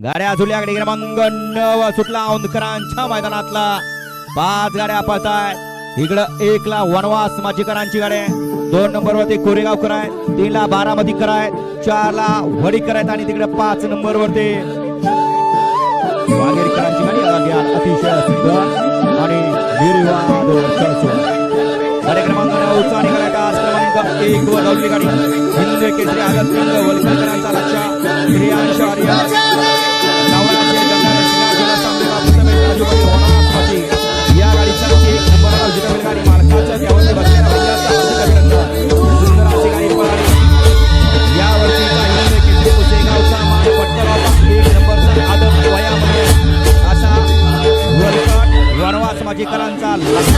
गाड्या झुल्याकडे क्रमांक 9 सुटला औंधकरांच्या मैदानातला 5 गाड्या पळतायत। इकडं 1 ला वनवास माजीकरांची गाड्या, 2 नंबर वरती कोरेगावकर आहे, 3 ला बारामतीकर आहे, 4 ला वडीकर आहेत आणि तिकडे 5 नंबर वरती वाघेरीकरांची गाडी अतिशय सुंदर आणि निर्वाद गाडी क्रमांक 9 चा निघाला तास क्रमांक 1 वर धावली गाडी हिंद केसरी आगत वलकरांचा लक्ष प्रियांश आर्या नवराचे जगणारे सिंहासनाला सामने वापरत राजूबाई होणाराची या गाडीचा 1 नंबरवर जिंकलेली गाडी मालकाच्या त्यावरती बसलेला भैयाचा हार्दिक अभिनंदन। सुंदर अशी गाडी पळाली या वर्षीचा हिंद केसरी पुसेगावचा मान पटकावला 1 नंबरचा आदम वयामध्ये असा वलकट वनवास माजीकरांचा लक्ष